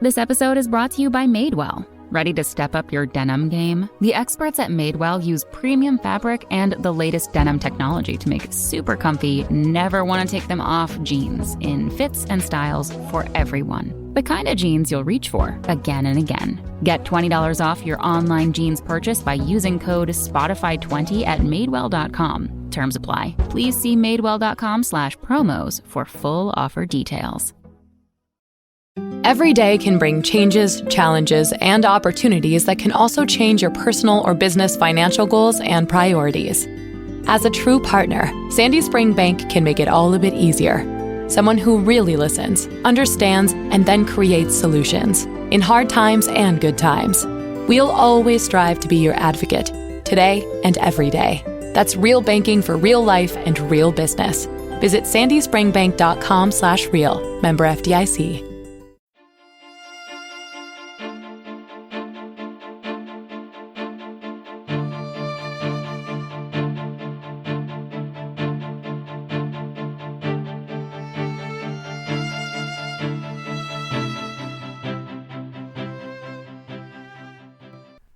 This episode is brought to you by Madewell. Ready to step up your denim game? The experts at Madewell use premium fabric and the latest denim technology to make super comfy, never want to take them off jeans in fits and styles for everyone. The kind of jeans you'll reach for again and again. Get $20 off your online jeans purchase by using code Spotify20 at Madewell.com. Terms apply. Please see Madewell.com/promos for full offer details. Every day can bring changes, challenges, and opportunities that can also change your personal or business financial goals and priorities. As a true partner, Sandy Spring Bank can make it all a bit easier. Someone who really listens, understands, and then creates solutions in hard times and good times. We'll always strive to be your advocate, today and every day. That's real banking for real life and real business. Visit sandyspringbank.com/real. Member FDIC.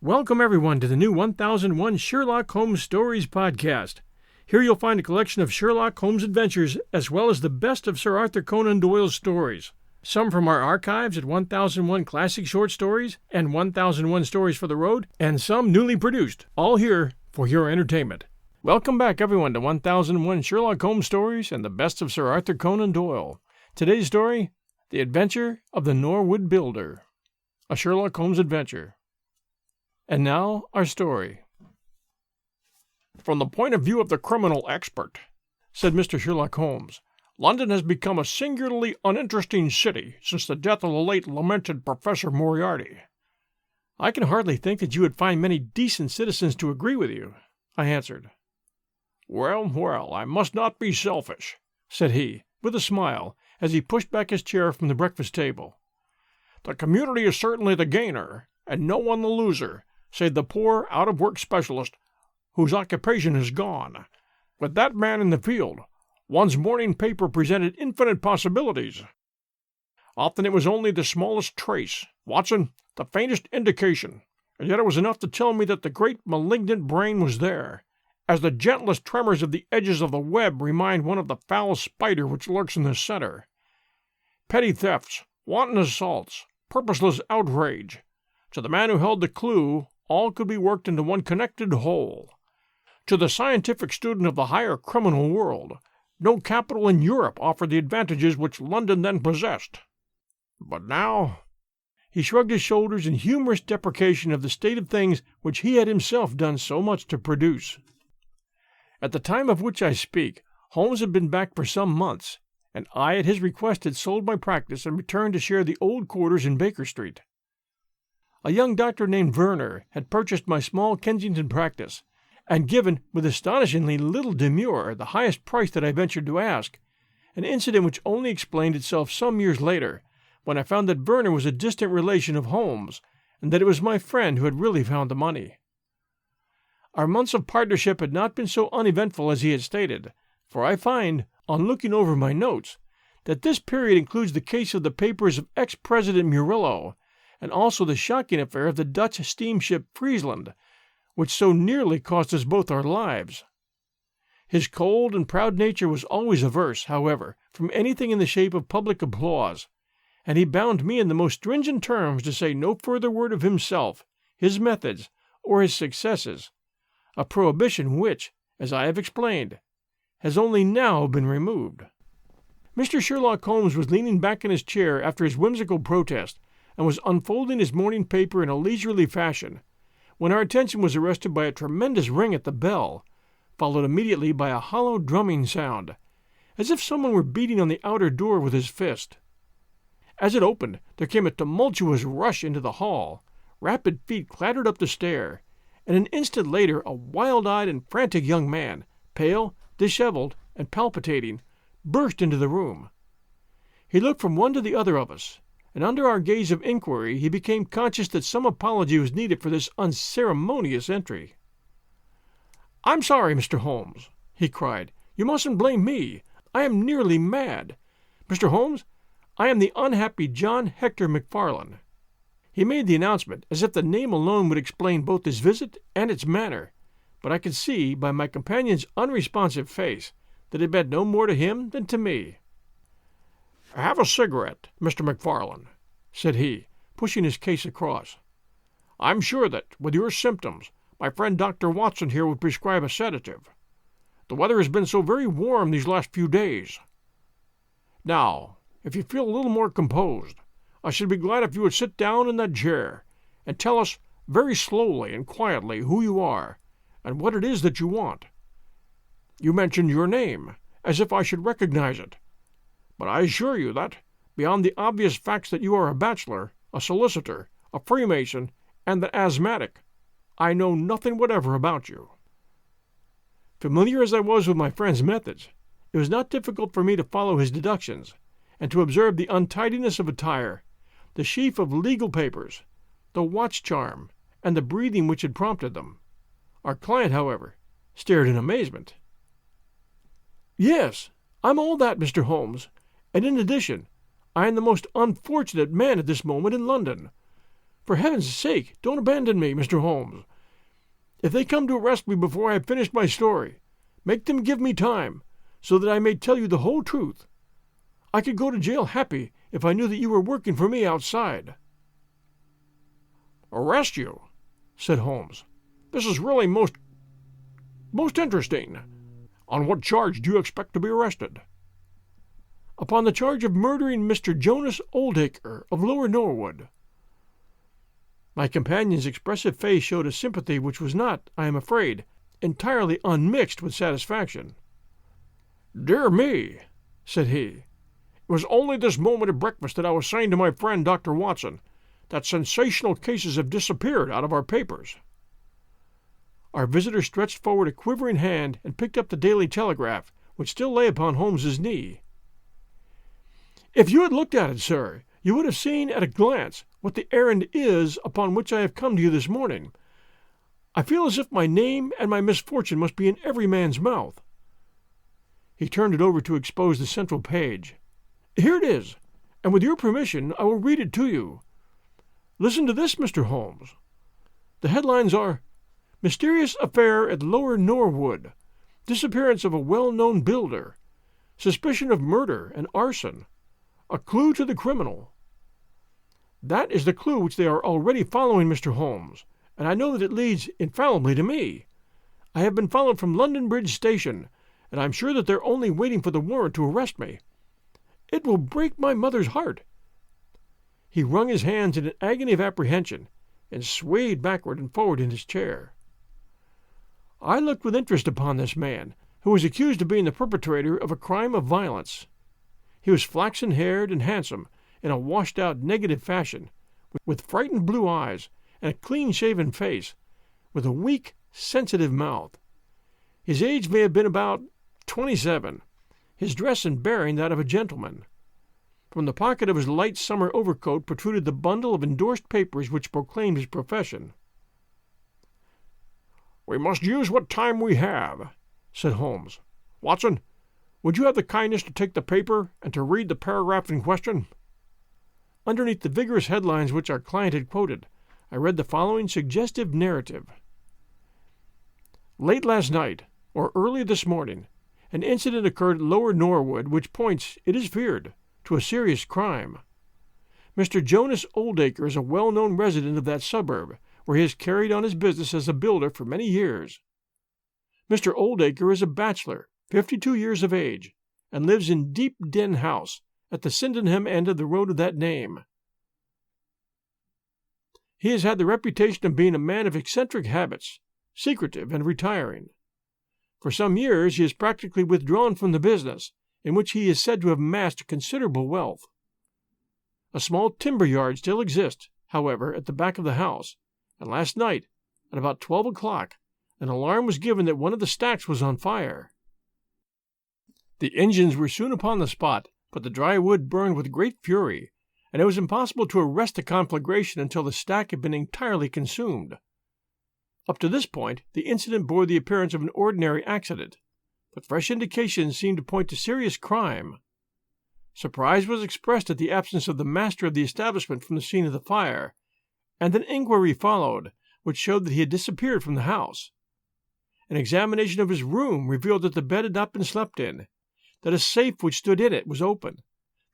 Welcome, everyone, to the new 1001 Sherlock Holmes Stories podcast. Here you'll find a collection of Sherlock Holmes adventures, as well as the best of Sir Arthur Conan Doyle's stories. Some from our archives at 1001 Classic Short Stories and 1001 Stories for the Road, and some newly produced, all here for your entertainment. Welcome back, everyone, to 1001 Sherlock Holmes Stories and the best of Sir Arthur Conan Doyle. Today's story, The Adventure of the Norwood Builder, a Sherlock Holmes adventure. And now, our story. From the point of view of the criminal expert, said Mr. Sherlock Holmes, London has become a singularly uninteresting city since the death of the late lamented Professor Moriarty. I can hardly think that you would find many decent citizens to agree with you, I answered. Well, I must not be selfish, said he, with a smile, as he pushed back his chair from the breakfast table. The community is certainly the gainer, and no one the loser, save the poor, out-of-work specialist whose occupation is gone. With that man in the field, one's morning paper presented infinite possibilities. Often it was only the smallest trace, Watson, the faintest indication, and yet it was enough to tell me that the great malignant brain was there, as the gentlest tremors of the edges of the web remind one of the foul spider which lurks in the center. Petty thefts, wanton assaults, purposeless outrage. To the man who held the clue, all could be worked into one connected whole. To the scientific student of the higher criminal world, no capital in Europe offered the advantages which London then possessed. But now, he shrugged his shoulders in humorous deprecation of the state of things which he had himself done so much to produce. At the time of which I speak, Holmes had been back for some months, and I, at his request, had sold my practice and returned to share the old quarters in Baker Street. A young doctor named Werner had purchased my small Kensington practice, and given, with astonishingly little demur, the highest price that I ventured to ask, an incident which only explained itself some years later, when I found that Werner was a distant relation of Holmes, and that it was my friend who had really found the money. Our months of partnership had not been so uneventful as he had stated, for I find, on looking over my notes, that this period includes the case of the papers of ex-President Murillo, and also the shocking affair of the Dutch steamship Friesland, which so nearly cost us both our lives. His cold and proud nature was always averse, however, from anything in the shape of public applause, and he bound me in the most stringent terms to say no further word of himself, his methods, or his successes, a prohibition which, as I have explained, has only now been removed. Mr. Sherlock Holmes was leaning back in his chair after his whimsical protest, and was unfolding his morning paper in a leisurely fashion, when our attention was arrested by a tremendous ring at the bell, followed immediately by a hollow drumming sound, as if someone were beating on the outer door with his fist. As it opened, there came a tumultuous rush into the hall, rapid feet clattered up the stair, and an instant later a wild-eyed and frantic young man, pale, disheveled, and palpitating, burst into the room. He looked from one to the other of us, and under our gaze of inquiry he became conscious that some apology was needed for this unceremonious entry. "I'm sorry, Mr. Holmes," he cried. "You mustn't blame me. I am nearly mad. Mr. Holmes, I am the unhappy John Hector McFarlane." He made the announcement as if the name alone would explain both his visit and its manner, but I could see by my companion's unresponsive face that it meant no more to him than to me. "Have a cigarette, Mr. McFarlane," said he, pushing his case across. "I'm sure that, with your symptoms, my friend Dr. Watson here would prescribe a sedative. The weather has been so very warm these last few days. Now, if you feel a little more composed, I should be glad if you would sit down in that chair and tell us very slowly and quietly who you are and what it is that you want. You mentioned your name, as if I should recognize it, but I assure you that, beyond the obvious facts that you are a bachelor, a solicitor, a Freemason, and an asthmatic, I know nothing whatever about you." Familiar as I was with my friend's methods, it was not difficult for me to follow his deductions, and to observe the untidiness of attire, the sheaf of legal papers, the watch charm, and the breathing which had prompted them. Our client, however, stared in amazement. "Yes, I'm all that, Mr. Holmes, and in addition, I am the most unfortunate man at this moment in London. For heaven's sake, don't abandon me, Mr. Holmes. If they come to arrest me before I have finished my story, make them give me time, so that I may tell you the whole truth. I could go to jail happy if I knew that you were working for me outside." "Arrest you?" said Holmes. "This is really most interesting. On what charge do you expect to be arrested?" "Upon the charge of murdering Mr. Jonas Oldacre of Lower Norwood." My companion's expressive face showed a sympathy which was not, I am afraid, entirely unmixed with satisfaction. "Dear me," said he, "it was only this moment at breakfast that I was saying to my friend Dr. Watson that sensational cases have disappeared out of our papers." Our visitor stretched forward a quivering hand and picked up the Daily Telegraph, which still lay upon Holmes's knee. "If you had looked at it, sir, you would have seen at a glance what the errand is upon which I have come to you this morning. I feel as if my name and my misfortune must be in every man's mouth." He turned it over to expose the central page. "Here it is, and with your permission I will read it to you. Listen to this, Mr. Holmes. The headlines are, 'Mysterious Affair at Lower Norwood. Disappearance of a well-known builder. Suspicion of murder and arson. A clue to the criminal.' That is the clue which they are already following, Mr. Holmes, and I know that it leads infallibly to me. I have been followed from London Bridge Station, and I am sure that they're only waiting for the warrant to arrest me. It will break my mother's heart." He wrung his hands in an agony of apprehension, and swayed backward and forward in his chair. I looked with interest upon this man, who was accused of being the perpetrator of a crime of violence. He was flaxen-haired and handsome, in a washed-out negative fashion, with frightened blue eyes and a clean-shaven face, with a weak, sensitive mouth. His age may have been about 27, his dress and bearing that of a gentleman. From the pocket of his light summer overcoat protruded the bundle of endorsed papers which proclaimed his profession. "We must use what time we have," said Holmes. "Watson, would you have the kindness to take the paper and to read the paragraph in question?" Underneath the vigorous headlines which our client had quoted, I read the following suggestive narrative. "Late last night, or early this morning, an incident occurred at Lower Norwood which points, it is feared, to a serious crime. Mr. Jonas Oldacre is a well-known resident of that suburb, where he has carried on his business as a builder for many years. Mr. Oldacre is a bachelor, 52 years of age, and lives in Deep Den House, at the Sydenham end of the road of that name. He has had the reputation of being a man of eccentric habits, secretive and retiring. For some years he has practically withdrawn from the business, in which he is said to have amassed considerable wealth. A small timber yard still exists, however, at the back of the house, and last night, at about 12 o'clock, an alarm was given that one of the stacks was on fire. The engines were soon upon the spot, but the dry wood burned with great fury, and it was impossible to arrest the conflagration until the stack had been entirely consumed. Up to this point, the incident bore the appearance of an ordinary accident, but fresh indications seemed to point to serious crime. Surprise was expressed at the absence of the master of the establishment from the scene of the fire, and an inquiry followed, which showed that he had disappeared from the house. An examination of his room revealed that the bed had not been slept in, that a safe which stood in it was open,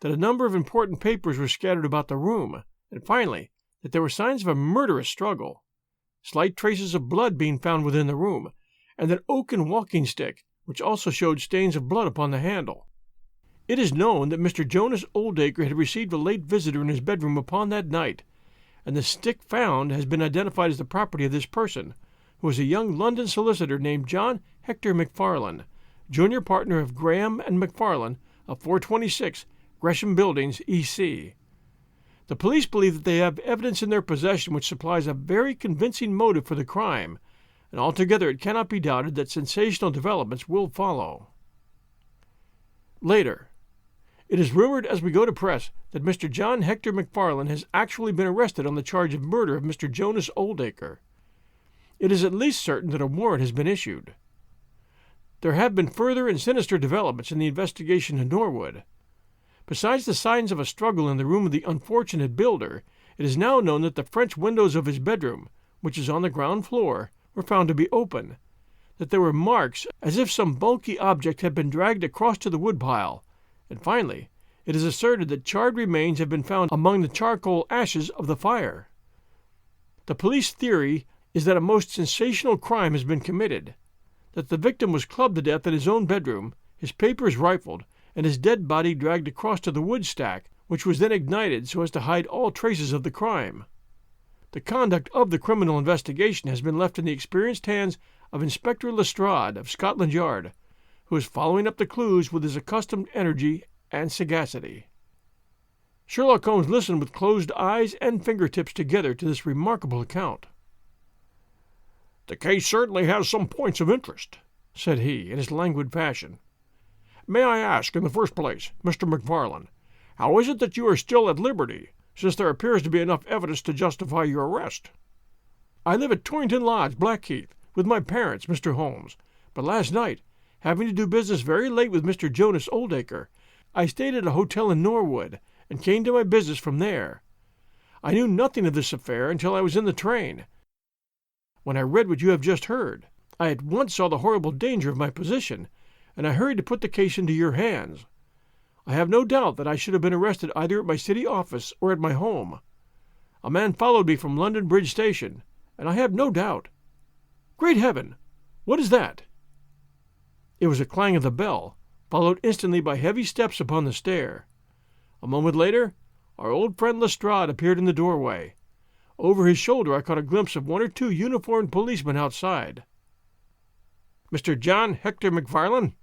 that a number of important papers were scattered about the room, and finally, that there were signs of a murderous struggle, slight traces of blood being found within the room, and an oaken walking stick, which also showed stains of blood upon the handle. It is known that Mr. Jonas Oldacre had received a late visitor in his bedroom upon that night, and the stick found has been identified as the property of this person, who was a young London solicitor named John Hector McFarlane, junior partner of Graham and McFarlane of 426 Gresham Buildings, E.C. The police believe that they have evidence in their possession which supplies a very convincing motive for the crime, and altogether it cannot be doubted that sensational developments will follow. Later. It is rumored as we go to press that Mr. John Hector McFarlane has actually been arrested on the charge of murder of Mr. Jonas Oldacre. It is at least certain that a warrant has been issued. There have been further and sinister developments in the investigation in Norwood. Besides the signs of a struggle in the room of the unfortunate builder, it is now known that the French windows of his bedroom, which is on the ground floor, were found to be open, that there were marks as if some bulky object had been dragged across to the woodpile, and finally, it is asserted that charred remains have been found among the charcoal ashes of the fire. The police theory is that a most sensational crime has been committed, that the victim was clubbed to death in his own bedroom, his papers rifled, and his dead body dragged across to the wood stack, which was then ignited so as to hide all traces of the crime. The conduct of the criminal investigation has been left in the experienced hands of Inspector Lestrade of Scotland Yard, who is following up the clues with his accustomed energy and sagacity. Sherlock Holmes listened with closed eyes and fingertips together to this remarkable account. "The case certainly has some points of interest," said he, in his languid fashion. "May I ask, in the first place, Mr. McFarlane, how is it that you are still at liberty, since there appears to be enough evidence to justify your arrest?" "I live at Torrington Lodge, Blackheath, with my parents, Mr. Holmes, but last night, having to do business very late with Mr. Jonas Oldacre, I stayed at a hotel in Norwood, and came to my business from there. I knew nothing of this affair until I was in the train. When I read what you have just heard, I at once saw the horrible danger of my position, and I hurried to put the case into your hands. I have no doubt that I should have been arrested either at my city office or at my home. A man followed me from London Bridge Station, and I have no doubt. Great heaven! What is that?" It was a clang of the bell, followed instantly by heavy steps upon the stair. A moment later, our old friend Lestrade appeared in the doorway. Over his shoulder I caught a glimpse of one or two uniformed policemen outside. "Mr. John Hector McFarlane?"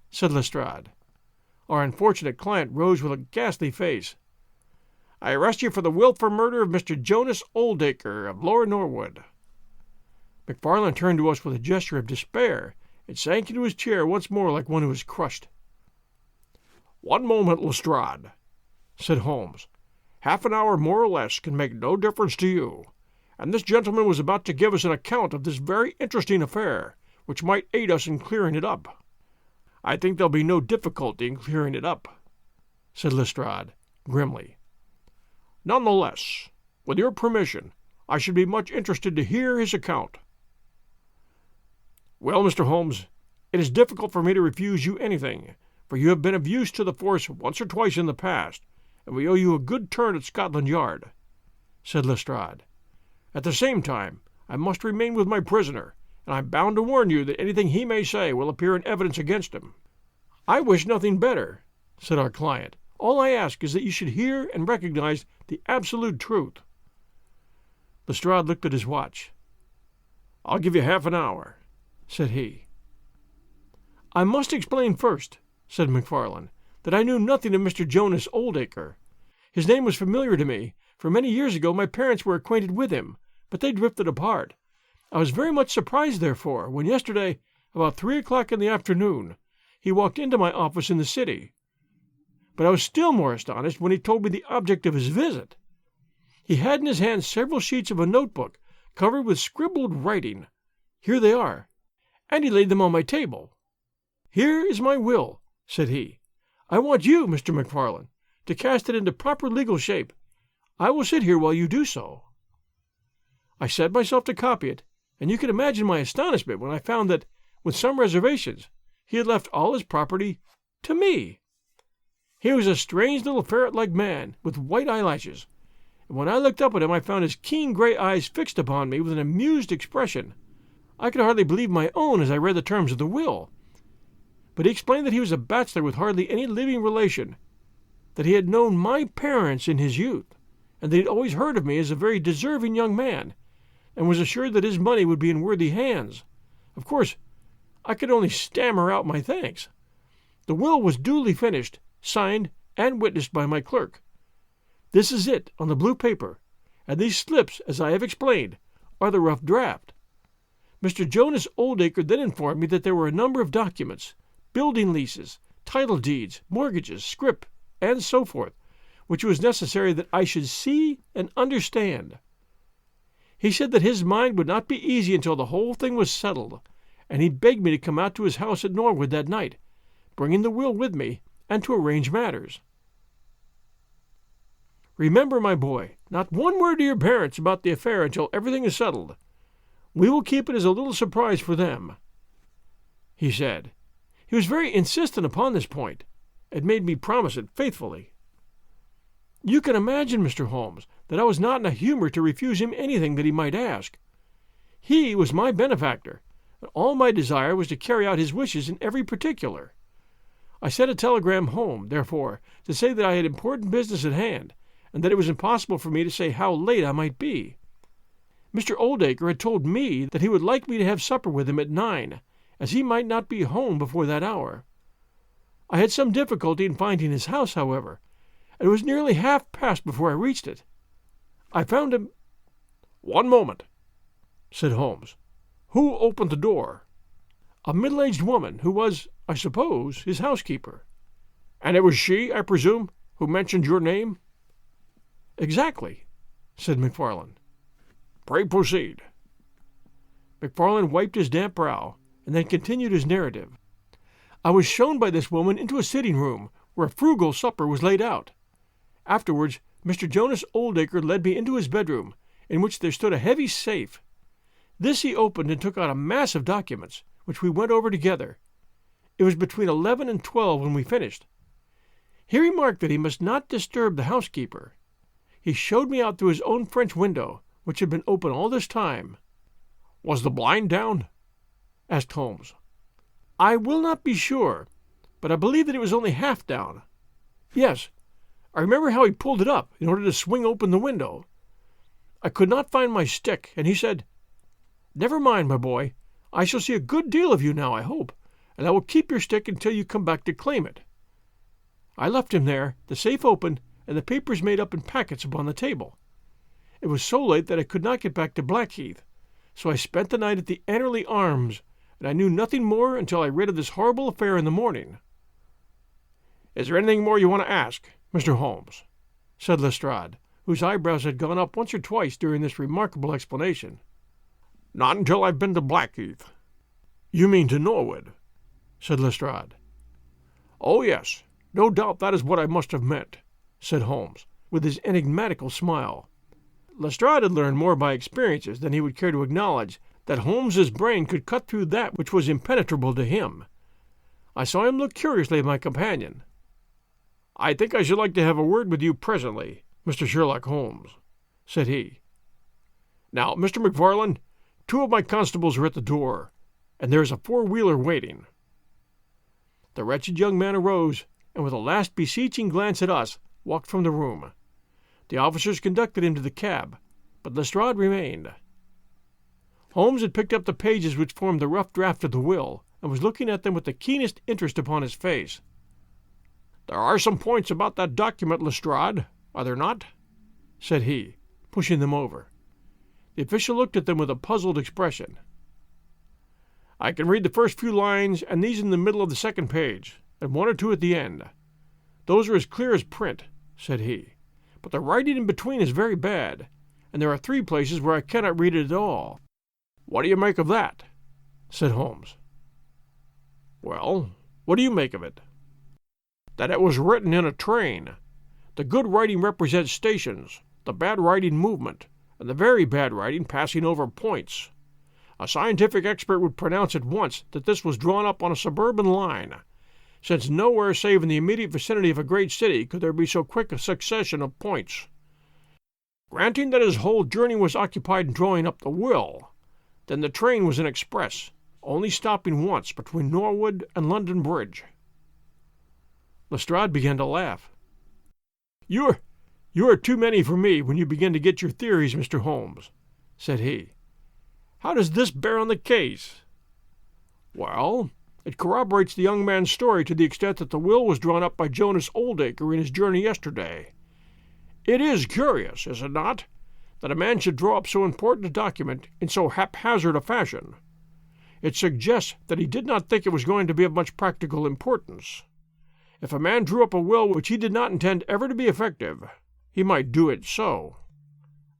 said Lestrade. Our unfortunate client rose with a ghastly face. "I arrest you for the wilful murder of Mr. Jonas Oldacre of Lower Norwood." McFarlane turned to us with a gesture of despair, and sank into his chair once more like one who is crushed. "One moment, Lestrade," said Holmes. "Half an hour more or less can make no difference to you, and this gentleman was about to give us an account of this very interesting affair, which might aid us in clearing it up." "I think there'll be no difficulty in clearing it up," said Lestrade, grimly. "None the less, with your permission, I should be much interested to hear his account." "Well, Mr. Holmes, it is difficult for me to refuse you anything, for you have been of use to the force once or twice in the past, and we owe you a good turn at Scotland Yard," said Lestrade. "At the same time, I must remain with my prisoner, and I am bound to warn you that anything he may say will appear in evidence against him." "I wish nothing better," said our client. "All I ask is that you should hear and recognize the absolute truth." Lestrade looked at his watch. "I'll give you half an hour," said he. "I must explain first," said McFarlane, "that I knew nothing of Mr. Jonas Oldacre. His name was familiar to me, for many years ago my parents were acquainted with him, but they drifted apart. I was very much surprised, therefore, when yesterday, about 3 o'clock in the afternoon, he walked into my office in the city. But I was still more astonished when he told me the object of his visit. He had in his hand several sheets of a notebook covered with scribbled writing. Here they are, and he laid them on my table. 'Here is my will,' said he. I want you, Mr. McFarland, to cast it into proper legal shape. I will sit here while you do so." I set myself to copy it, and you can imagine my astonishment when I found that, with some reservations, he had left all his property to me. He was a strange little ferret-like man, with white eyelashes, and when I looked up at him I found his keen gray eyes fixed upon me with an amused expression. I could hardly believe my own as I read the terms of the will. But he explained that he was a bachelor with hardly any living relation, that he had known my parents in his youth, and that he had always heard of me as a very deserving young man, and was assured that his money would be in worthy hands. Of course, I could only stammer out my thanks. The will was duly finished, signed, and witnessed by my clerk. This is it on the blue paper, and these slips, as I have explained, are the rough draft. Mr. Jonas Oldacre then informed me that there were a number of documents, building leases, title deeds, mortgages, scrip, and so forth, which it was necessary that I should see and understand. He said that his mind would not be easy until the whole thing was settled, and he begged me to come out to his house at Norwood that night, bringing the will with me, and to arrange matters. Remember, my boy, not one word to your parents about the affair until everything is settled. We will keep it as a little surprise for them," he said. He was very insistent upon this point, and made me promise it faithfully. You can imagine, Mr. Holmes, that I was not in a humor to refuse him anything that he might ask. He was my benefactor, and all my desire was to carry out his wishes in every particular. I sent a telegram home, therefore, to say that I had important business at hand, and that it was impossible for me to say how late I might be. Mr. Oldacre had told me that he would like me to have supper with him at 9, as he might not be home before that hour. I had some difficulty in finding his house, however, and it was nearly half past before I reached it. I found him— "One moment," said Holmes. "Who opened the door?" "A middle-aged woman, who was, I suppose, his housekeeper." "And it was she, I presume, who mentioned your name?" "Exactly," said McFarland. "Pray proceed." McFarland wiped his damp brow, and then continued his narrative. "I was shown by this woman into a sitting-room, where a frugal supper was laid out. Afterwards, Mr. Jonas Oldacre led me into his bedroom, in which there stood a heavy safe. This he opened and took out a mass of documents, which we went over together. It was between 11 and 12 when we finished. He remarked that he must not disturb the housekeeper. He showed me out through his own French window, which had been open all this time." "Was the blind down?" asked Holmes. "I will not be sure, but I believe that it was only half down. Yes, I remember how he pulled it up in order to swing open the window. I could not find my stick, and he said, 'Never mind, my boy, I shall see a good deal of you now, I hope, and I will keep your stick until you come back to claim it.' I left him there, the safe open, and the papers made up in packets upon the table. It was so late that I could not get back to Blackheath, so I spent the night at the Annerley Arms, and I knew nothing more until I read of this horrible affair in the morning." "Is there anything more you want to ask, Mr. Holmes?" said Lestrade, whose eyebrows had gone up once or twice during this remarkable explanation. "Not until I've been to Blackheath." "You mean to Norwood?" said Lestrade. "Oh, yes, no doubt that is what I must have meant," said Holmes, with his enigmatical smile. Lestrade had learned more by experiences than he would care to acknowledge, that Holmes's brain could cut through that which was impenetrable to him. I saw him look curiously at my companion. "I think I should like to have a word with you presently, Mr. Sherlock Holmes," said he. "Now, Mr. McFarland, 2 of my constables are at the door, and there is a 4-wheeler waiting." The wretched young man arose, and with a last beseeching glance at us, walked from the room. The officers conducted him to the cab, but Lestrade remained. Holmes had picked up the pages which formed the rough draft of the will, and was looking at them with the keenest interest upon his face. "There are some points about that document, Lestrade, are there not?" said he, pushing them over. The official looked at them with a puzzled expression. "I can read the first few lines, and these in the middle of the second page, and 1 or 2 at the end. Those are as clear as print," said he. "But the writing in between is very bad, and there are 3 places where I cannot read it at all." "What do you make of that?" said Holmes. "Well, what do you make of it?" that it was written in a train. The good writing represents stations, the bad writing movement, and the very bad writing passing over points. A scientific expert would pronounce at once that this was drawn up on a suburban line, since nowhere save in the immediate vicinity of a great city could there be so quick a succession of points. Granting that his whole journey was occupied in drawing up the will, then the train was an express, only stopping once between Norwood and London Bridge. Lestrade began to laugh. You are too many for me when you begin to get your theories, Mr. Holmes, said he. How does this bear on the case? Well, it corroborates the young man's story to the extent that the will was drawn up by Jonas Oldacre in his journey yesterday. It is curious, is it not, that a man should draw up so important a document in so haphazard a fashion. It suggests that he did not think it was going to be of much practical importance. If a man drew up a will which he did not intend ever to be effective, he might do it so.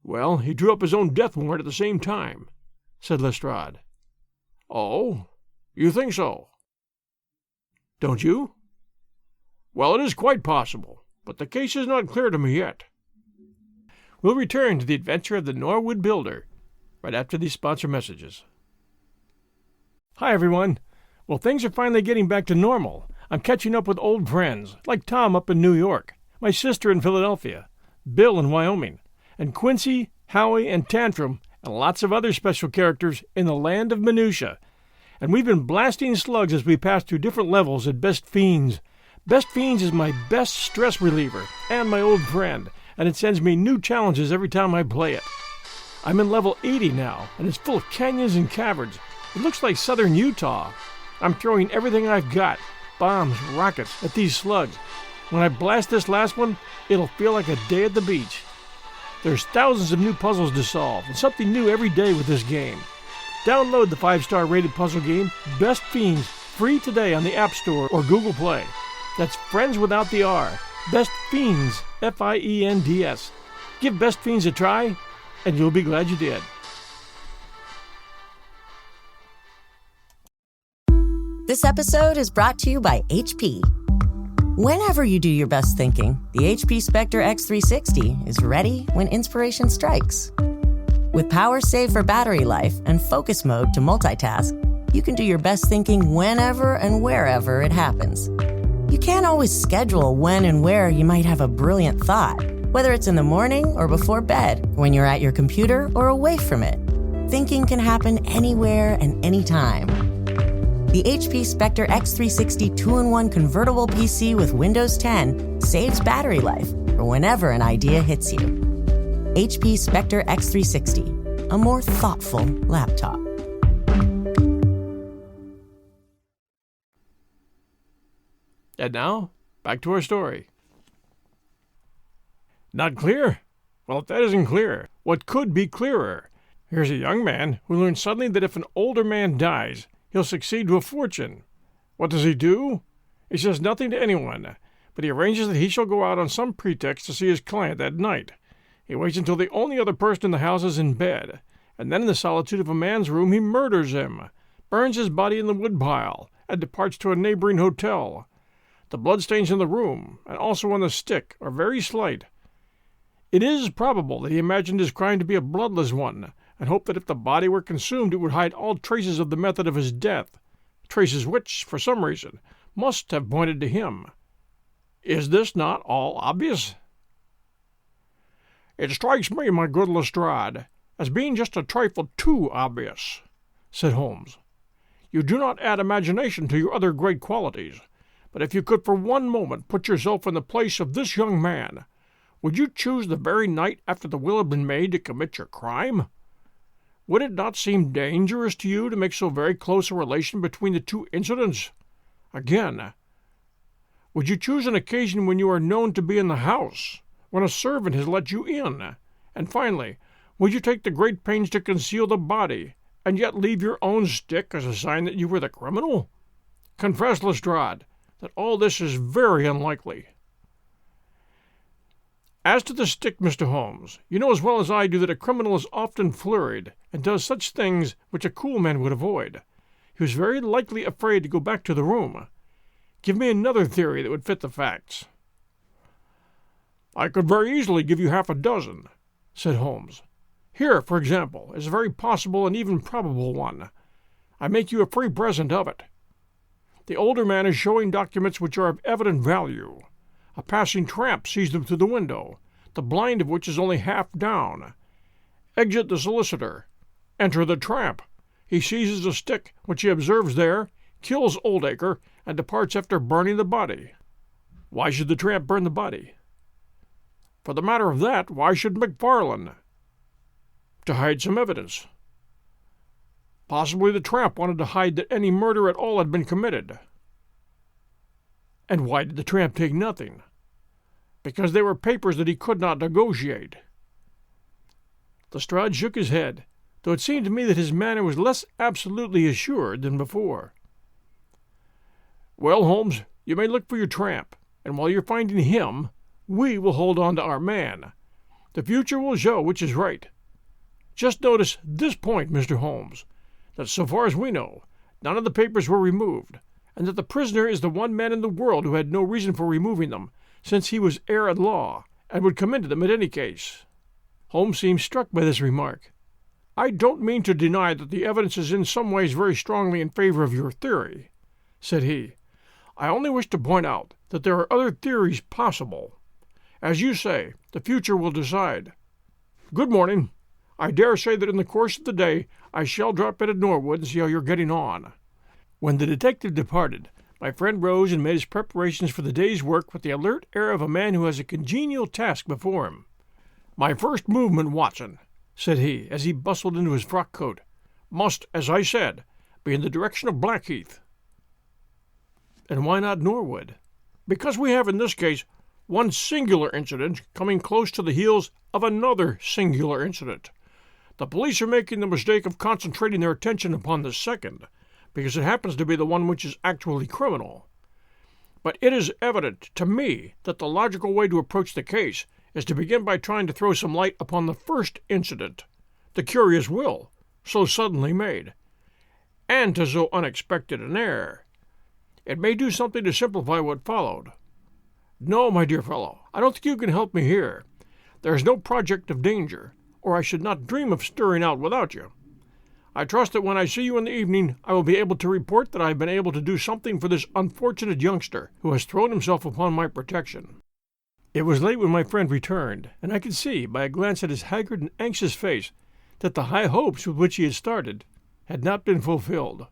Well, he drew up his own death warrant at the same time, said Lestrade. Oh, you think so? Don't you? Well, it is quite possible, but the case is not clear to me yet. We'll return to the adventure of the Norwood builder right after these sponsor messages. Hi, everyone. Well, things are finally getting back to normal. I'm catching up with old friends, like Tom up in New York, my sister in Philadelphia, Bill in Wyoming, and Quincy, Howie, and Tantrum, and lots of other special characters in the land of minutia. And we've been blasting slugs as we pass through different levels at Best Fiends. Best Fiends is my best stress reliever and my old friend, and it sends me new challenges every time I play it. I'm in level 80 now, and it's full of canyons and caverns. It looks like southern Utah. I'm throwing everything I've got, bombs, rockets, at these slugs. When I blast this last one, it'll feel like a day at the beach. There's thousands of new puzzles to solve, and something new every day with this game. Download the 5-star rated puzzle game, Best Fiends, free today on the App Store or Google Play. That's Friends without the R. Best Fiends, F-I-E-N-D-S. Give Best Fiends a try, and you'll be glad you did. This episode is brought to you by HP. Whenever you do your best thinking, the HP Spectre X360 is ready when inspiration strikes. With power save for battery life and focus mode to multitask, you can do your best thinking whenever and wherever it happens. You can't always schedule when and where you might have a brilliant thought, whether it's in the morning or before bed, when you're at your computer or away from it. Thinking can happen anywhere and anytime. The HP Spectre X360 2-in-1 convertible PC with Windows 10 saves battery life for whenever an idea hits you. HP Spectre X360, a more thoughtful laptop. And now, back to our story. Not clear? Well, if that isn't clear, what could be clearer? Here's a young man who learns suddenly that if an older man dies, he'll succeed to a fortune. What does he do? He says nothing to anyone, but he arranges that he shall go out on some pretext to see his client that night. He waits until the only other person in the house is in bed, and then in the solitude of a man's room he murders him, burns his body in the woodpile, and departs to a neighboring hotel. The bloodstains in the room, and also on the stick, are very slight. It is probable that he imagined his crime to be a bloodless one, and hoped that if the body were consumed it would hide all traces of the method of his death, traces which, for some reason, must have pointed to him. Is this not all obvious? It strikes me, my good Lestrade, as being just a trifle too obvious, said Holmes. You do not add imagination to your other great qualities, but if you could for one moment put yourself in the place of this young man, would you choose the very night after the will had been made to commit your crime? Would it not seem dangerous to you to make so very close a relation between the two incidents? Again, would you choose an occasion when you are known to be in the house, when a servant has let you in? And finally, would you take the great pains to conceal the body, and yet leave your own stick as a sign that you were the criminal? Confess, Lestrade, that all this is very unlikely. As to the stick, Mr. Holmes, you know as well as I do that a criminal is often flurried, and does such things which a cool man would avoid. He was very likely afraid to go back to the room. Give me another theory that would fit the facts." "I could very easily give you half a dozen," said Holmes. "Here, for example, is a very possible and even probable one. I make you a free present of it. The older man is showing documents which are of evident value. A passing tramp sees them through the window, the blind of which is only half down. Exit the solicitor. Enter the tramp. He seizes a stick which he observes there, kills Oldacre, and departs after burning the body. Why should the tramp burn the body? For the matter of that, why should McFarlane? To hide some evidence. Possibly the tramp wanted to hide that any murder at all had been committed. And why did the tramp take nothing? Because they were papers that he could not negotiate." Lestrade shook his head, though it seemed to me that his manner was less absolutely assured than before. "Well, Holmes, you may look for your tramp, and while you're finding him, we will hold on to our man. The future will show which is right. Just notice this point, Mr. Holmes, that so far as we know, none of the papers were removed, and that the prisoner is the one man in the world who had no reason for removing them, since he was heir at law, and would come into them in any case." Holmes seemed struck by this remark. "I don't mean to deny that the evidence is in some ways very strongly in favor of your theory," said he. "I only wish to point out that there are other theories possible. As you say, the future will decide. Good morning. I dare say that in the course of the day I shall drop in at Norwood and see how you're getting on." When the detective departed, my friend rose and made his preparations for the day's work with the alert air of a man who has a congenial task before him. "My first movement, Watson," said he, as he bustled into his frock coat, "must, as I said, be in the direction of Blackheath." "And why not Norwood?" "Because we have in this case one singular incident coming close to the heels of another singular incident. The police are making the mistake of concentrating their attention upon the second, because it happens to be the one which is actually criminal. But it is evident to me that the logical way to approach the case is to begin by trying to throw some light upon the first incident, the curious will, so suddenly made, and to so unexpected an heir. It may do something to simplify what followed. No, my dear fellow, I don't think you can help me here. There is no project of danger, or I should not dream of stirring out without you. I trust that when I see you in the evening I will be able to report that I have been able to do something for this unfortunate youngster who has thrown himself upon my protection." It was late when my friend returned, and I could see, by a glance at his haggard and anxious face, that the high hopes with which he had started had not been fulfilled.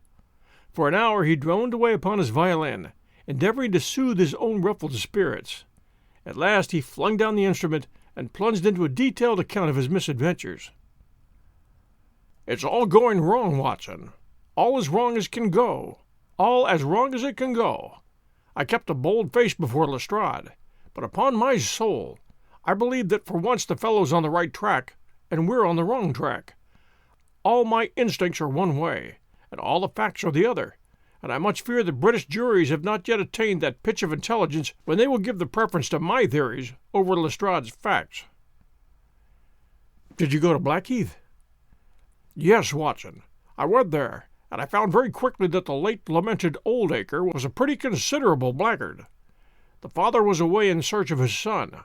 For an hour he droned away upon his violin, endeavoring to soothe his own ruffled spirits. At last he flung down the instrument and plunged into a detailed account of his misadventures. "It's all going wrong, Watson. All as wrong as can go. All as wrong as it can go. I kept a bold face before Lestrade, but upon my soul, I believe that for once the fellow's on the right track, and we're on the wrong track. All my instincts are one way, and all the facts are the other, and I much fear the British juries have not yet attained that pitch of intelligence when they will give the preference to my theories over Lestrade's facts." "Did you go to Blackheath?" "Yes, Watson. I went there, and I found very quickly that the late lamented Oldacre was a pretty considerable blackguard. The father was away in search of his son.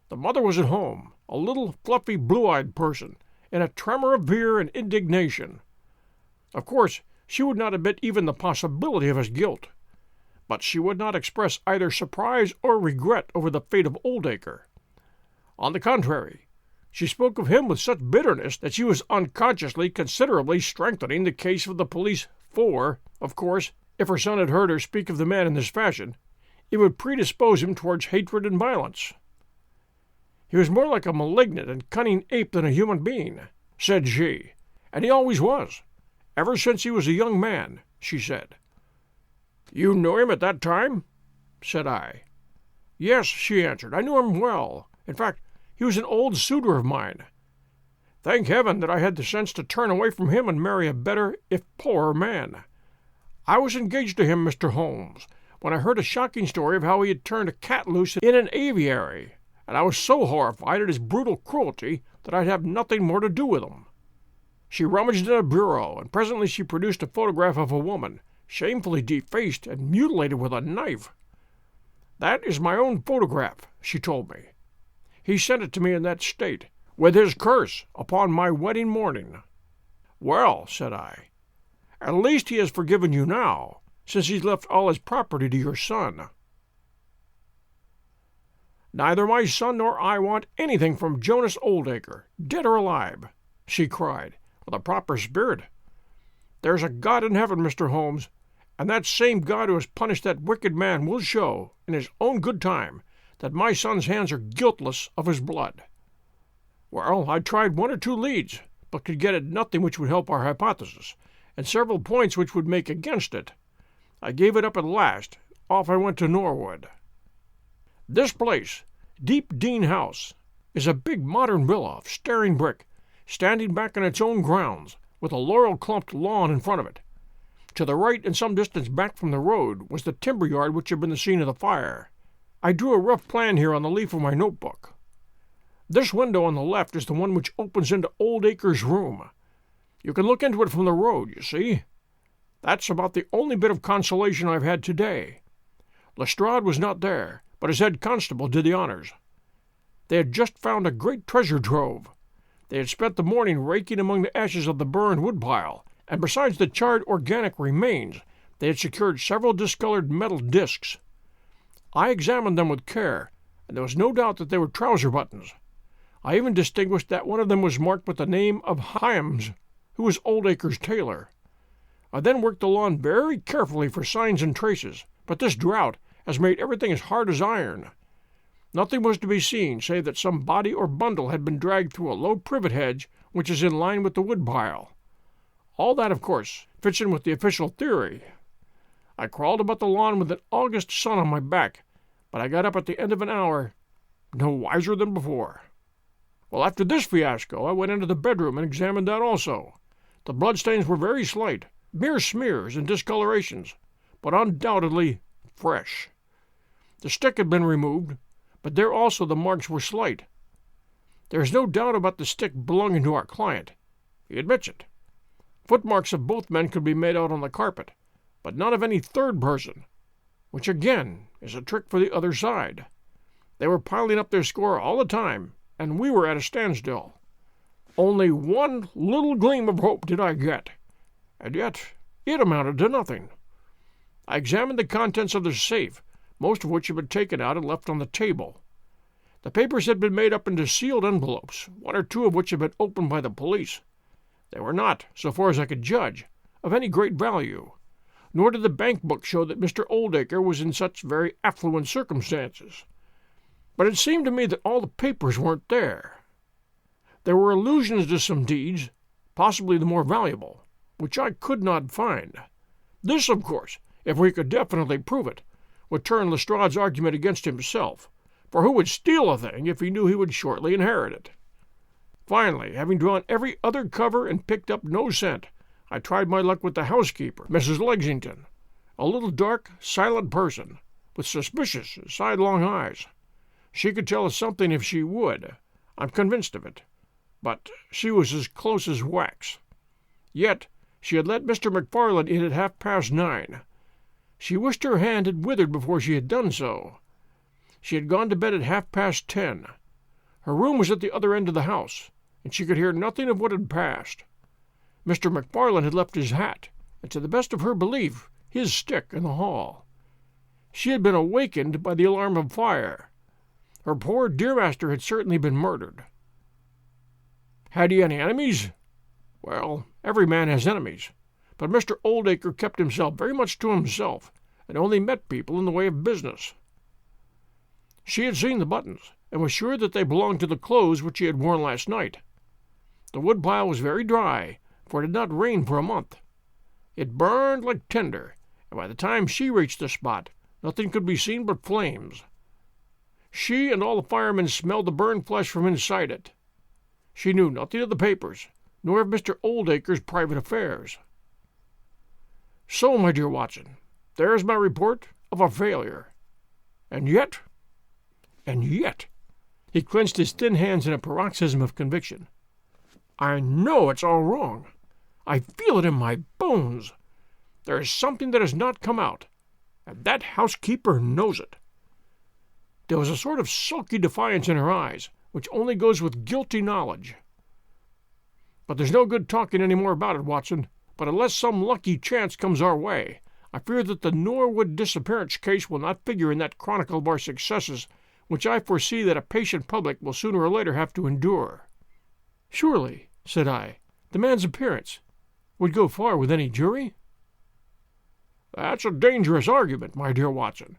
The mother was at home, a little fluffy blue-eyed person, in a tremor of fear and indignation. Of course, she would not admit even the possibility of his guilt, but she would not express either surprise or regret over the fate of Oldacre. On the contrary, she spoke of him with such bitterness that she was unconsciously considerably strengthening the case of the police, for, of course, if her son had heard her speak of the man in this fashion, it would predispose him towards hatred and violence. He was more like a malignant and cunning ape than a human being, said she, and he always was, ever since he was a young man, she said. You knew him at that time? Said I. Yes, she answered, I knew him well. In fact, he was an old suitor of mine. Thank heaven that I had the sense to turn away from him and marry a better, if poorer man. I was engaged to him, Mr. Holmes, when I heard a shocking story of how he had turned a cat loose in an aviary, and I was so horrified at his brutal cruelty that I'd have nothing more to do with him. She rummaged in a bureau, and presently she produced a photograph of a woman. shamefully defaced and mutilated with a knife. That is my own photograph, she told me. He sent it to me in that state, with his curse, upon my wedding morning. Well, said I, at least he has forgiven you now, since he's left all his property to your son. Neither my son nor I want anything from Jonas Oldacre, dead or alive, she cried, with a proper spirit. There's a God in heaven, Mr. Holmes, and that same God who has punished that wicked man will show, in his own good time, that my son's hands are guiltless of his blood. Well, I tried 1 or 2 leads, but could get at nothing which would help our hypothesis, and several points which would make against it. I gave it up at last. Off I went to Norwood. This place, Deep Dean House, is a big modern villa of staring brick, standing back on its own grounds, with a laurel-clumped lawn in front of it. To the right and some distance back from the road was the timber yard which had been the scene of the fire. I drew a rough plan here on the leaf of my notebook. This window on the left is the one which opens into Oldacre's room. You can look into it from the road, you see. That's about the only bit of consolation I've had today. Lestrade was not there, but his head constable did the honors. They had just found a great treasure trove. They had spent the morning raking among the ashes of the burned woodpile, and besides the charred organic remains, they had secured several discolored metal discs. I examined them with care, and there was no doubt that they were trouser buttons. I even distinguished that one of them was marked with the name of Hyams, who was Oldacre's tailor. I then worked the lawn very carefully for signs and traces, but this drought has made everything as hard as iron. Nothing was to be seen save that some body or bundle had been dragged through a low privet hedge which is in line with the woodpile. All that, of course, fits in with the official theory. I crawled about the lawn with an August sun on my back, but I got up at the end of an hour, no wiser than before. Well, after this fiasco, I went into the bedroom and examined that also. The bloodstains were very slight, mere smears and discolorations, but undoubtedly fresh. The stick had been removed, but there also the marks were slight. There is no doubt about the stick belonging to our client. He admits it. Footmarks of both men could be made out on the carpet, but none of any third person, which again is a trick for the other side. They were piling up their score all the time, and we were at a standstill. Only one little gleam of hope did I get, and yet it amounted to nothing. I examined the contents of the safe, most of which had been taken out and left on the table. The papers had been made up into sealed envelopes, 1 or 2 of which had been opened by the police. They were not, so far as I could judge, of any great value, nor did the bank book show that Mr. Oldacre was in such very affluent circumstances. But it seemed to me that all the papers weren't there. There were allusions to some deeds, possibly the more valuable, which I could not find. This, of course, if we could definitely prove it, would turn Lestrade's argument against himself, for who would steal a thing if he knew he would shortly inherit it? Finally, having drawn every other cover and picked up no scent, I tried my luck with the housekeeper, Mrs. Lexington, a little dark, silent person, with suspicious, sidelong eyes. She could tell us something if she would, I'm convinced of it, but she was as close as wax. Yet she had let Mr. McFarland in at 9:30. She wished her hand had withered before she had done so. She had gone to bed at 10:30. Her room was at the other end of the house, and she could hear nothing of what had passed. Mr. McFarland had left his hat, and to the best of her belief, his stick in the hall. She had been awakened by the alarm of fire. Her poor dear master had certainly been murdered. Had he any enemies? Well, every man has enemies, but Mr. Oldacre kept himself very much to himself, and only met people in the way of business. She had seen the buttons, and was sure that they belonged to the clothes which he had worn last night. The woodpile was very dry, for it had not rained for a month. It burned like tinder, and by the time she reached the spot, nothing could be seen but flames. She and all the firemen smelled the burned flesh from inside it. She knew nothing of the papers, nor of Mr. Oldacre's private affairs. So, my dear Watson, there is my report of a failure. And yet, he clenched his thin hands in a paroxysm of conviction. I know it's all wrong. I feel it in my bones. There is something that has not come out, and that housekeeper knows it." There was a sort of sulky defiance in her eyes, which only goes with guilty knowledge. "But there's no good talking any more about it, Watson. But unless some lucky chance comes our way, I fear that the Norwood disappearance case will not figure in that chronicle of our successes, which I foresee that a patient public will sooner or later have to endure." "Surely," said I, "the man's appearance would go far with any jury?" "That's a dangerous argument, my dear Watson.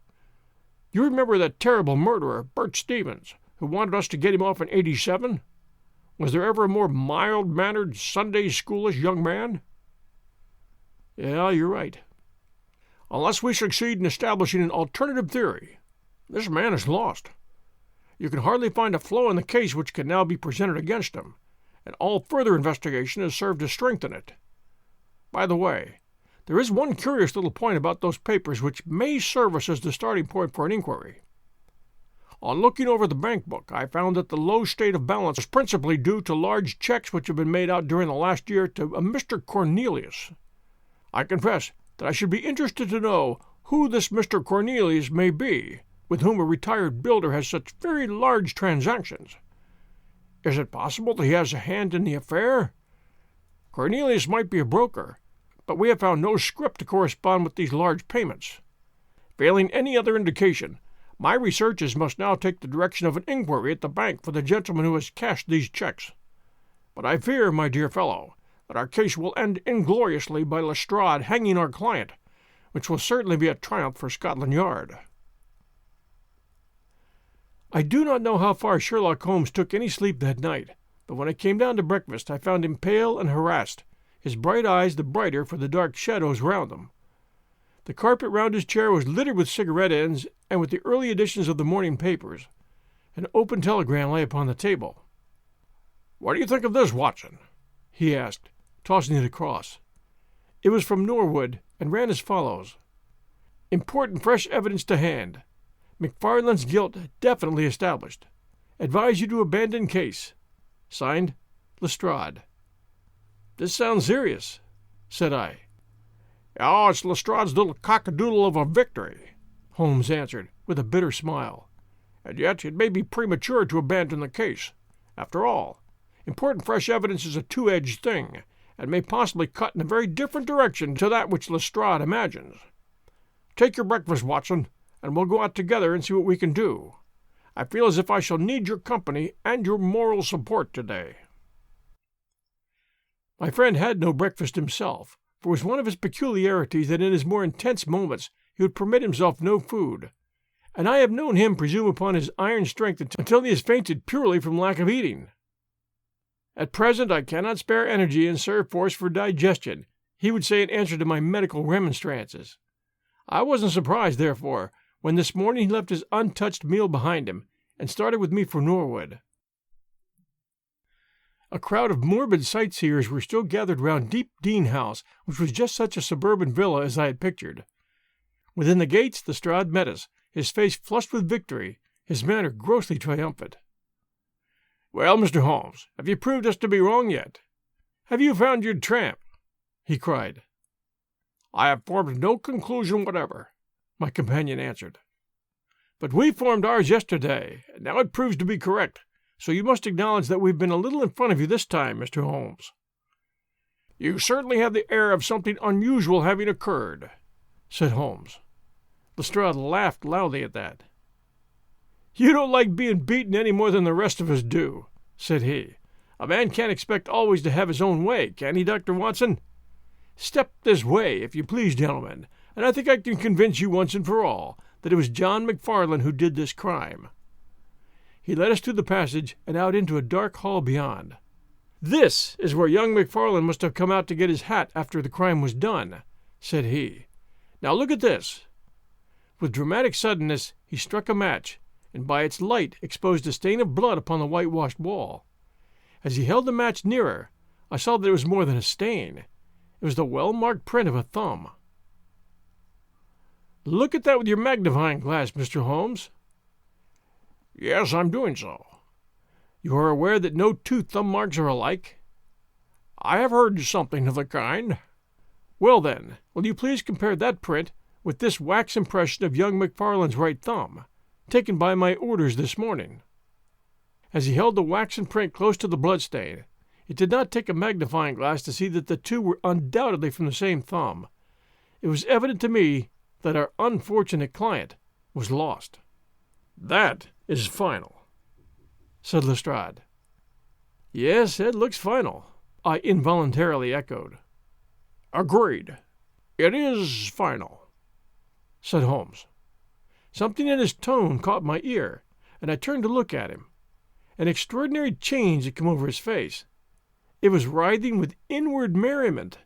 You remember that terrible murderer, Bert Stevens, who wanted us to get him off in '87? Was there ever a more mild-mannered, Sunday-schoolish young man?" "Yeah, you're right." "Unless we succeed in establishing an alternative theory, this man is lost. You can hardly find a flaw in the case which can now be presented against him, and all further investigation has served to strengthen it. By the way, there is one curious little point about those papers which may serve us as the starting point for an inquiry. On looking over the bank book, I found that the low state of balance is principally due to large checks which have been made out during the last year to a Mr. Cornelius. I confess that I should be interested to know who this Mr. Cornelius may be, with whom a retired builder has such very large transactions. Is it possible that he has a hand in the affair? Cornelius might be a broker, but we have found no scrip to correspond with these large payments. Failing any other indication, my researches must now take the direction of an inquiry at the bank for the gentleman who has cashed these checks. But I fear, my dear fellow, that our case will end ingloriously by Lestrade hanging our client, which will certainly be a triumph for Scotland Yard." I do not know how far Sherlock Holmes took any sleep that night, but when I came down to breakfast I found him pale and harassed, his bright eyes the brighter for the dark shadows round them. The carpet round his chair was littered with cigarette ends and with the early editions of the morning papers. An open telegram lay upon the table. "What do you think of this, Watson?" he asked, tossing it across. It was from Norwood, and ran as follows: "Important fresh evidence to hand. McFarlane's guilt definitely established. Advise you to abandon case. Signed, Lestrade." "This sounds serious," said I. "Oh, it's Lestrade's little cockadoodle of a victory," Holmes answered, with a bitter smile. "And yet it may be premature to abandon the case. After all, important fresh evidence is a two-edged thing, and may possibly cut in a very different direction to that which Lestrade imagines. Take your breakfast, Watson, and we'll go out together and see what we can do. I feel as if I shall need your company and your moral support today." My friend had no breakfast himself, for it was one of his peculiarities that in his more intense moments he would permit himself no food, and I have known him presume upon his iron strength until he has fainted purely from lack of eating. "At present I cannot spare energy and serve force for digestion," he would say in answer to my medical remonstrances. I wasn't surprised, therefore, when this morning he left his untouched meal behind him and started with me for Norwood. A crowd of morbid sightseers were still gathered round Deep Dean House, which was just such a suburban villa as I had pictured. Within the gates Lestrade met us, his face flushed with victory, his manner grossly triumphant. "Well, Mr. Holmes, have you proved us to be wrong yet? Have you found your tramp?" he cried. "I have formed no conclusion whatever," my companion answered. "But we formed ours yesterday, and now it proves to be correct, so you must acknowledge that we've been a little in front of you this time, Mr. Holmes." "You certainly have the air of something unusual having occurred," said Holmes. Lestrade laughed loudly at that. "You don't like being beaten any more than the rest of us do," said he. "A man can't expect always to have his own way, can he, Dr. Watson? Step this way, if you please, gentlemen, and I think I can convince you once and for all that it was John McFarlane who did this crime." He led us through the passage and out into a dark hall beyond. "This is where young McFarlane must have come out to get his hat after the crime was done," said he. "Now look at this." With dramatic suddenness he struck a match, and by its light exposed a stain of blood upon the whitewashed wall. As he held the match nearer, I saw that it was more than a stain. It was the well-marked print of a thumb. "Look at that with your magnifying glass, Mr. Holmes." "Yes, I'm doing so." "You are aware that no two thumb marks are alike?" "I have heard something of the kind." Well then, will you please compare that print with this wax impression of young McFarland's right thumb, taken by my orders this morning?" As he held the waxen print close to the bloodstain, it did not take a magnifying glass to see that the two were undoubtedly from the same thumb. It was evident to me that our unfortunate client was lost. "That is final," said Lestrade. "Yes, it looks final," I involuntarily echoed. "Agreed. It is final," said Holmes. Something in his tone caught my ear, and I turned to look at him. An extraordinary change had come over his face. It was writhing with inward merriment.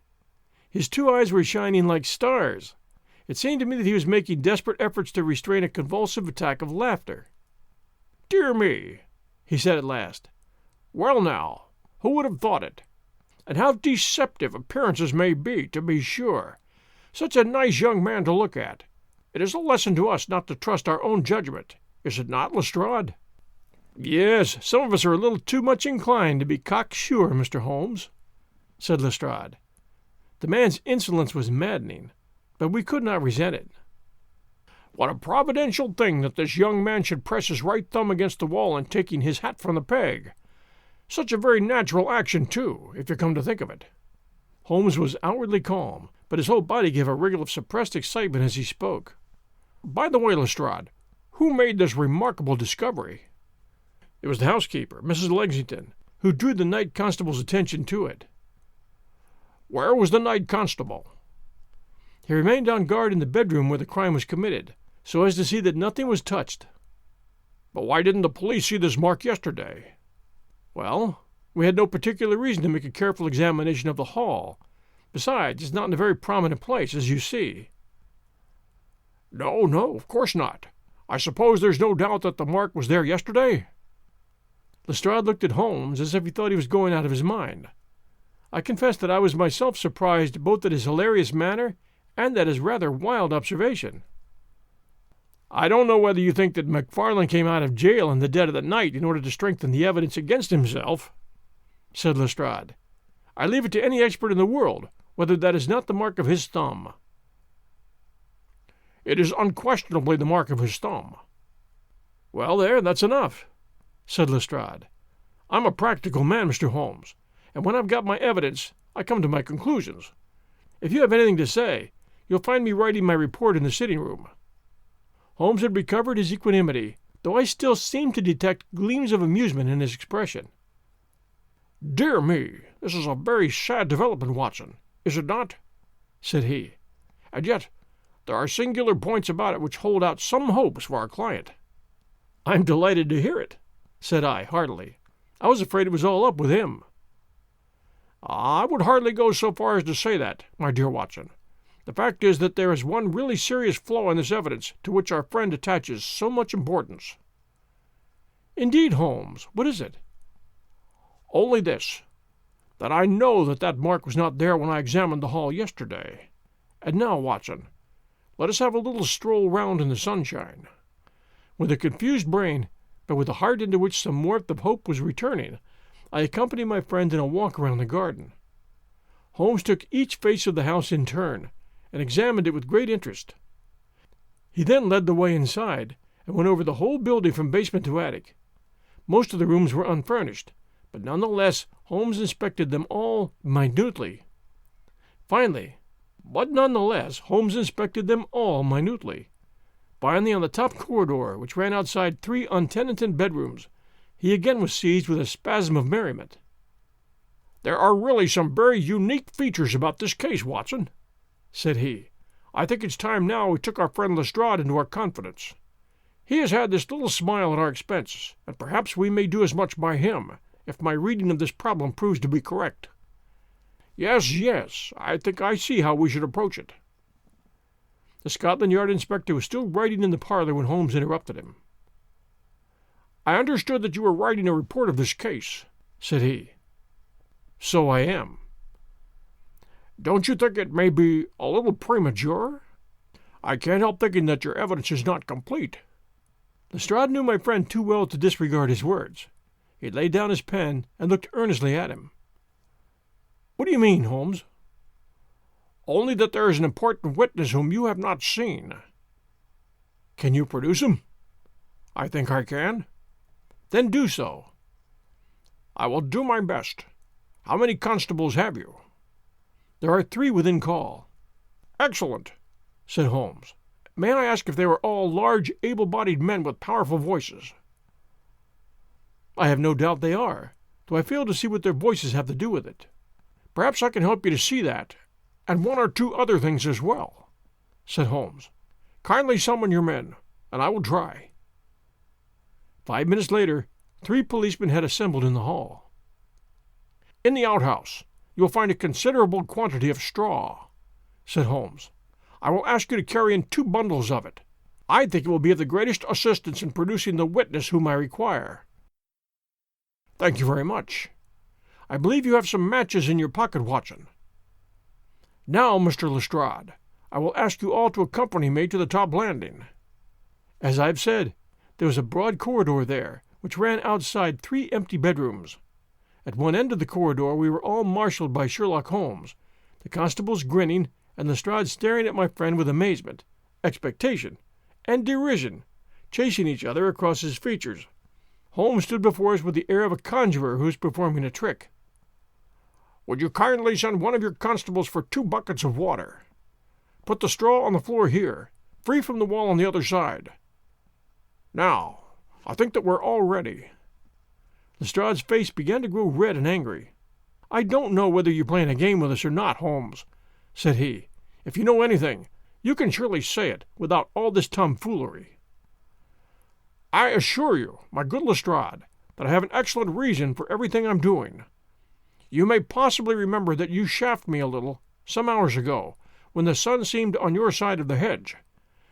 His two eyes were shining like stars. It seemed to me that he was making desperate efforts to restrain a convulsive attack of laughter. "Dear me," he said at last. "Well now, who would have thought it? And how deceptive appearances may be, to be sure. Such a nice young man to look at. It is a lesson to us not to trust our own judgment, is it not, Lestrade?" "Yes, some of us are a little too much inclined to be cocksure, Mr. Holmes," said Lestrade. The man's insolence was maddening, but we could not resent it. "What a providential thing that this young man should press his right thumb against the wall in taking his hat from the peg. Such a very natural action, too, if you come to think of it." Holmes was outwardly calm, but his whole body gave a wriggle of suppressed excitement as he spoke. "By the way, Lestrade, who made this remarkable discovery?" It was the housekeeper, Mrs. Lexington, who drew the night constable's attention to it. "Where was the night constable?" "He remained on guard in the bedroom where the crime was committed, so as to see that nothing was touched." "But why didn't the police see this mark yesterday?" "Well, we had no particular reason to make a careful examination of the hall. Besides, it's not in a very prominent place, as you see." No, of course not. I suppose there's no doubt that the mark was there yesterday?" Lestrade looked at Holmes as if he thought he was going out of his mind. I confess that I was myself surprised both at his hilarious manner and at his rather wild observation. "I don't know whether you think that McFarland came out of jail in the dead of the night in order to strengthen the evidence against himself," said Lestrade. "I leave it to any expert in the world whether that is not the mark of his thumb." "It is unquestionably the mark of his thumb." "Well, that's enough," said Lestrade. "I'm a practical man, Mr. Holmes, and when I've got my evidence, I come to my conclusions. If you have anything to say, you'll find me writing my report in the sitting-room." Holmes had recovered his equanimity, though I still seemed to detect gleams of amusement in his expression. "Dear me, this is a very sad development, Watson, is it not?" said he. "And yet there are singular points about it which hold out some hopes for our client." "I'm delighted to hear it," said I, heartily. "I was afraid it was all up with him." "I would hardly go so far as to say that, my dear Watson. The fact is that there is one really serious flaw in this evidence to which our friend attaches so much importance." "Indeed, Holmes, what is it?" "Only this, that I know that mark was not there when I examined the hall yesterday. And now, Watson, let us have a little stroll round in the sunshine." With a confused brain, but with a heart into which some warmth of hope was returning, I accompanied my friend in a walk around the garden. Holmes took each face of the house in turn, and examined it with great interest. He then led the way inside, and went over the whole building from basement to attic. Most of the rooms were unfurnished, but nonetheless Holmes inspected them all minutely. Finally, finally on the top corridor, which ran outside 3 untenanted bedrooms, he again was seized with a spasm of merriment. "There are really some very unique features about this case, Watson," said he. "I think it's time now we took our friend Lestrade into our confidence. He has had this little smile at our expense, and perhaps we may do as much by him, if my reading of this problem proves to be correct. Yes, I think I see how we should approach it." The Scotland Yard inspector was still writing in the parlor when Holmes interrupted him. "I understood that you were writing a report of this case," said he. "So I am." "Don't you think it may be a little premature? I can't help thinking that your evidence is not complete." Lestrade knew my friend too well to disregard his words. He laid down his pen and looked earnestly at him. "What do you mean, Holmes?" Only that there is an important witness whom you have not seen." "Can you produce him?" "I think I can." "Then do so." "I will do my best. How many constables have you?" "There are 3 within call." "Excellent," said Holmes. "May I ask if they were all large, able-bodied men with powerful voices?" "I have no doubt they are, though I fail to see what their voices have to do with it." "Perhaps I can help you to see that, and 1 or 2 other things as well," said Holmes. "Kindly summon your men, and I will try." 5 minutes later, 3 policemen had assembled in the hall. "In the outhouse you will find a considerable quantity of straw," said Holmes. "I will ask you to carry in 2 bundles of it. I think it will be of the greatest assistance in producing the witness whom I require." "Thank you very much. I believe you have some matches in your pocket, Watson. Now, Mr. Lestrade, I will ask you all to accompany me to the top landing." As I have said, there was a broad corridor there, which ran outside 3 empty bedrooms. At one end of the corridor we were all marshaled by Sherlock Holmes, the constables grinning, and Lestrade staring at my friend with amazement, expectation, and derision, chasing each other across his features. Holmes stood before us with the air of a conjurer who is performing a trick. "Would you kindly send one of your constables for 2 buckets of water? Put the straw on the floor here, free from the wall on the other side. Now, I think that we're all ready." Lestrade's face began to grow red and angry. "I don't know whether you're playing a game with us or not, Holmes," said he. "If you know anything, you can surely say it without all this tomfoolery." "I assure you, my good Lestrade, that I have an excellent reason for everything I'm doing. You may possibly remember that you chaffed me a little, some hours ago, when the sun seemed on your side of the hedge,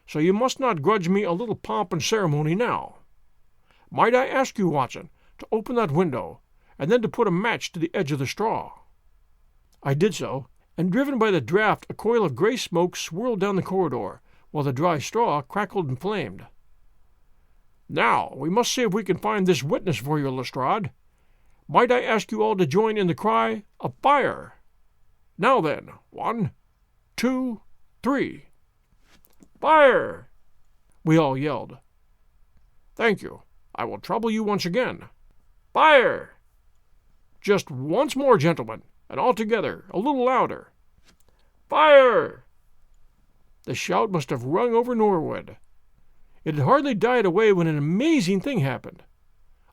so you must not grudge me a little pomp and ceremony now. Might I ask you, Watson, to open that window, and then to put a match to the edge of the straw?" I did so, and driven by the draught a coil of gray smoke swirled down the corridor, while the dry straw crackled and flamed. "Now we must see if we can find this witness for you, Lestrade. Might I ask you all to join in the cry of fire? Now then, 1, 2, 3. Fire!" we all yelled. "Thank you. I will trouble you once again. Fire! Just once more, gentlemen, and all together, a little louder. Fire!" The shout must have rung over Norwood. It had hardly died away when an amazing thing happened.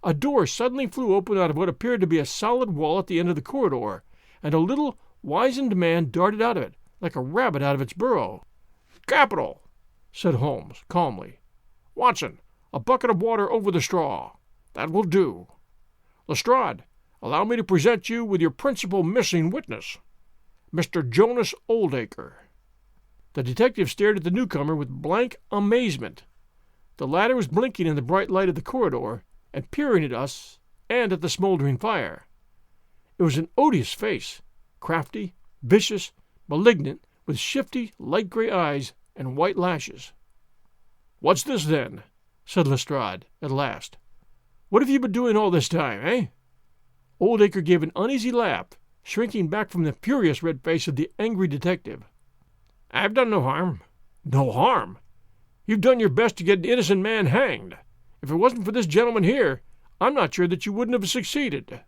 A door suddenly flew open out of what appeared to be a solid wall at the end of the corridor, and a little, wizened man darted out of it, like a rabbit out of its burrow. "Capital!" said Holmes, calmly. "Watson, a bucket of water over the straw. That will do. Lestrade, allow me to present you with your principal missing witness, Mr. Jonas Oldacre." The detective stared at the newcomer with blank amazement. The latter was blinking in the bright light of the corridor, and peering at us and at the smoldering fire. It was an odious face, crafty, vicious, malignant, with shifty, light gray eyes and white lashes. "What's this, then?" said Lestrade, at last. "What have you been doing all this time, eh?" Oldacre gave an uneasy laugh, shrinking back from the furious red face of the angry detective. "I've done no harm." "No harm? You've done your best to get an innocent man hanged. If it wasn't for this gentleman here, I'm not sure that you wouldn't have succeeded."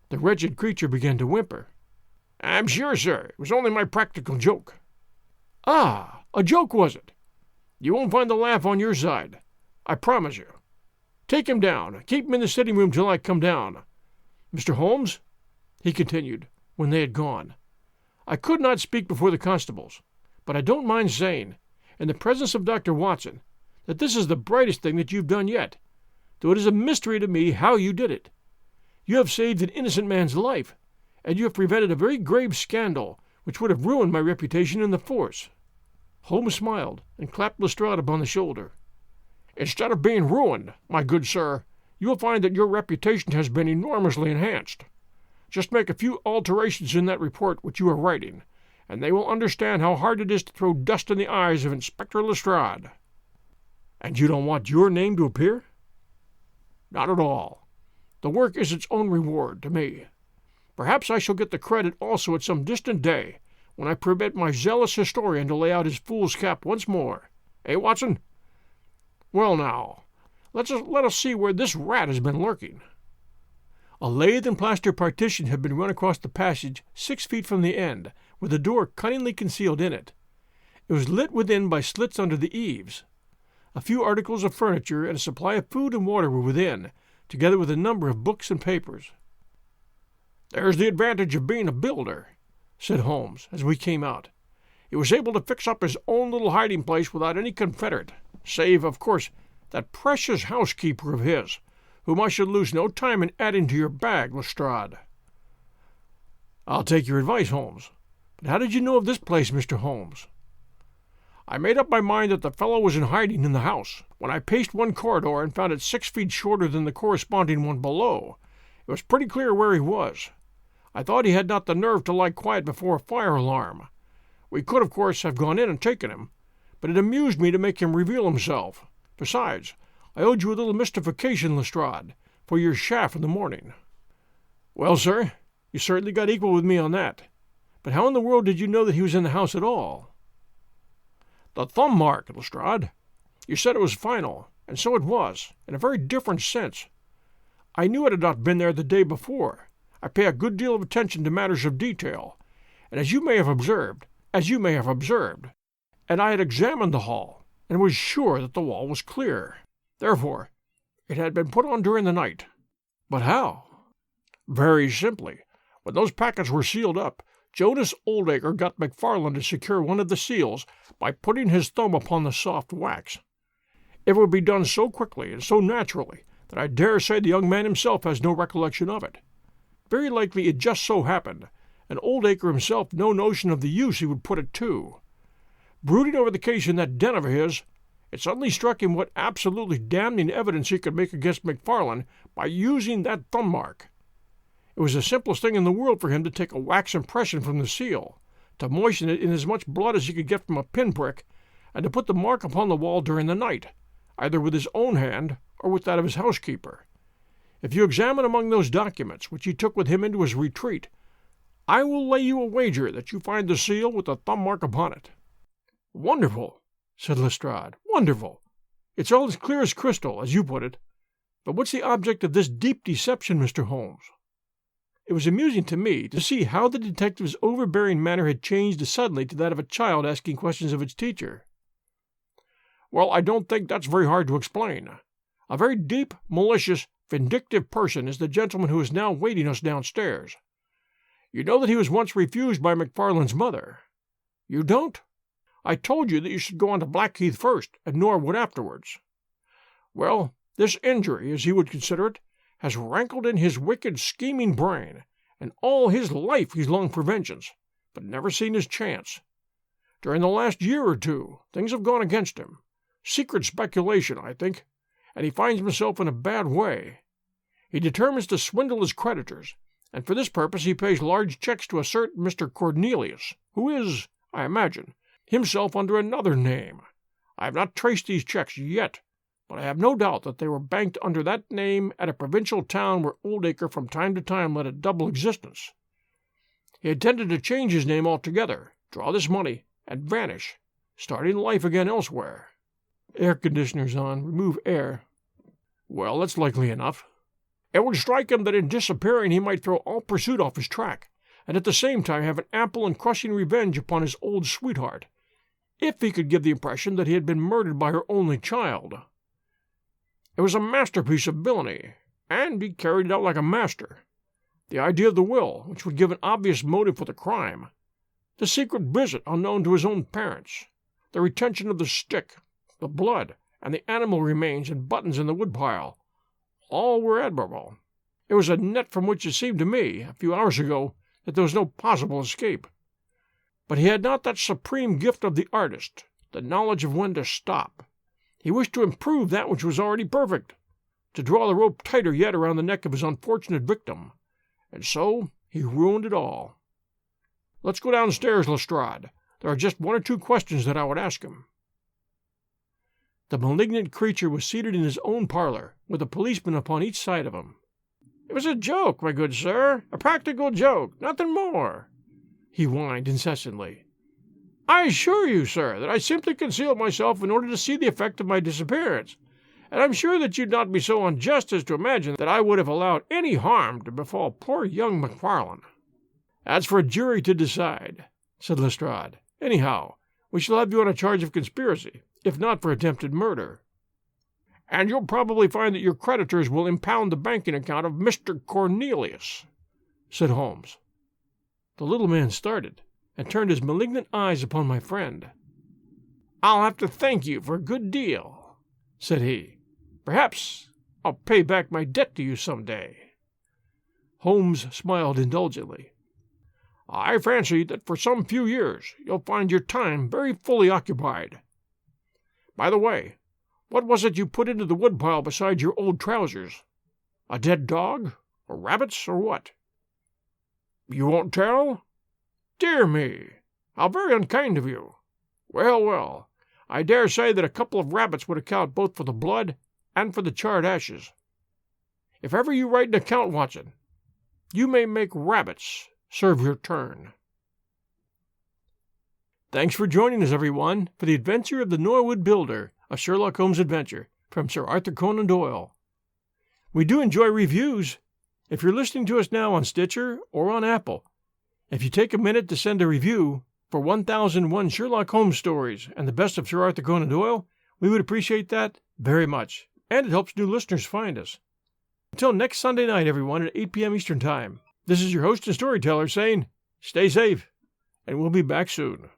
The wretched creature began to whimper. "I'm sure, sir, it was only my practical joke." "Ah, a joke, was it? You won't find the laugh on your side, I promise you. Take him down. Keep him in the sitting room till I come down. Mr. Holmes," he continued, when they had gone, "I could not speak before the constables, but I don't mind saying, in the presence of Dr. Watson, that this is the brightest thing that you've done yet, though it is a mystery to me how you did it. You have saved an innocent man's life, and you have prevented a very grave scandal which would have ruined my reputation in the force." Holmes smiled and clapped Lestrade upon the shoulder. "Instead of being ruined, my good sir, you will find that your reputation has been enormously enhanced. Just make a few alterations in that report which you are writing, and they will understand how hard it is to throw dust in the eyes of Inspector Lestrade." "And you don't want your name to appear?" "Not at all. The work is its own reward to me. Perhaps I shall get the credit also at some distant day, when I permit my zealous historian to lay out his fool's cap once more. Eh, Watson? Well now, let us see where this rat has been lurking." A lath and plaster partition had been run across the passage 6 feet from the end, with a door cunningly concealed in it. It was lit within by slits under the eaves. A few articles of furniture and a supply of food and water were within, together with a number of books and papers. "There's the advantage of being a builder," said Holmes, as we came out. "He was able to fix up his own little hiding place without any confederate, save, of course, that precious housekeeper of his, whom I should lose no time in adding to your bag, Lestrade." "I'll take your advice, Holmes. But how did you know of this place, Mr. Holmes?" "I made up my mind that the fellow was in hiding in the house. When I paced one corridor and found it 6 feet shorter than the corresponding one below, it was pretty clear where he was. I thought he had not the nerve to lie quiet before a fire alarm. We could, of course, have gone in and taken him, but it amused me to make him reveal himself. Besides, I owed you a little mystification, Lestrade, for your chaff in the morning." "Well, sir, you certainly got equal with me on that. But how in the world did you know that he was in the house at all?" "The thumb mark, Lestrade. You said it was final, and so it was, in a very different sense. I knew it had not been there the day before. I pay a good deal of attention to matters of detail, and as you may have observed, and I had examined the hall, and was sure that the wall was clear. Therefore, it had been put on during the night." "But how?" "Very simply. When those packets were sealed up, Jonas Oldacre got McFarlane to secure one of the seals by putting his thumb upon the soft wax. It would be done so quickly and so naturally that I dare say the young man himself has no recollection of it. Very likely it just so happened, and Oldacre himself no notion of the use he would put it to. Brooding over the case in that den of his, it suddenly struck him what absolutely damning evidence he could make against McFarlane by using that thumb mark. It was the simplest thing in the world for him to take a wax impression from the seal, to moisten it in as much blood as he could get from a pinprick, and to put the mark upon the wall during the night, either with his own hand or with that of his housekeeper. If you examine among those documents which he took with him into his retreat, I will lay you a wager that you find the seal with the thumb mark upon it." "Wonderful," said Lestrade. "Wonderful. It's all as clear as crystal, as you put it. But what's the object of this deep deception, Mr. Holmes?" It was amusing to me to see how the detective's overbearing manner had changed suddenly to that of a child asking questions of its teacher. "Well, I don't think that's very hard to explain. A very deep, malicious, vindictive person is the gentleman who is now waiting us downstairs. You know that he was once refused by McFarlane's mother. You don't? I told you that you should go on to Blackheath first, and Norwood afterwards. Well, this injury, as he would consider it, has rankled in his wicked, scheming brain, and all his life he's longed for vengeance, but never seen his chance. During the last year or two, things have gone against him. Secret speculation, I think, and he finds himself in a bad way. He determines to swindle his creditors, and for this purpose he pays large checks to a certain Mr. Cornelius, who is, I imagine, himself under another name. I have not traced these checks yet, but I have no doubt that they were banked under that name at a provincial town where Oldacre from time to time led a double existence. He intended to change his name altogether, draw this money, and vanish, starting life again elsewhere. Air conditioners on, remove air. Well, that's likely enough. It would strike him that in disappearing he might throw all pursuit off his track, and at the same time have an ample and crushing revenge upon his old sweetheart, if he could give the impression that he had been murdered by her only child. It was a masterpiece of villainy, and he carried it out like a master. The idea of the will, which would give an obvious motive for the crime, the secret visit unknown to his own parents, the retention of the stick, the blood, and the animal remains and buttons in the woodpile, all were admirable. It was a net from which it seemed to me, a few hours ago, that there was no possible escape. But he had not that supreme gift of the artist, the knowledge of when to stop. He wished to improve that which was already perfect, to draw the rope tighter yet around the neck of his unfortunate victim, and so he ruined it all. Let's go downstairs, Lestrade. There are just one or two questions that I would ask him." The malignant creature was seated in his own parlor, with a policeman upon each side of him. "It was a joke, my good sir, a practical joke, nothing more," he whined incessantly. "I assure you, sir, that I simply concealed myself in order to see the effect of my disappearance, and I'm sure that you'd not be so unjust as to imagine that I would have allowed any harm to befall poor young McFarlane." "That's for a jury to decide," said Lestrade. "Anyhow, we shall have you on a charge of conspiracy, if not for attempted murder." "And you'll probably find that your creditors will impound the banking account of Mr. Cornelius," said Holmes. The little man started, and turned his malignant eyes upon my friend. "I'll have to thank you for a good deal," said he. "Perhaps I'll pay back my debt to you some day." Holmes smiled indulgently. "I fancy that for some few years you'll find your time very fully occupied. By the way, what was it you put into the woodpile beside your old trousers? A dead dog, or rabbits, or what?" "You won't tell? Dear me, how very unkind of you. Well, well, I dare say that a couple of rabbits would account both for the blood and for the charred ashes. If ever you write an account, Watson, you may make rabbits serve your turn." Thanks for joining us, everyone, for the adventure of the Norwood Builder, a Sherlock Holmes adventure from Sir Arthur Conan Doyle. We do enjoy reviews. If you're listening to us now on Stitcher or on Apple, if you take a minute to send a review for 1001 Sherlock Holmes stories and the best of Sir Arthur Conan Doyle, we would appreciate that very much, and it helps new listeners find us. Until next Sunday night, everyone, at 8 p.m. Eastern Time, this is your host and storyteller saying, stay safe, and we'll be back soon.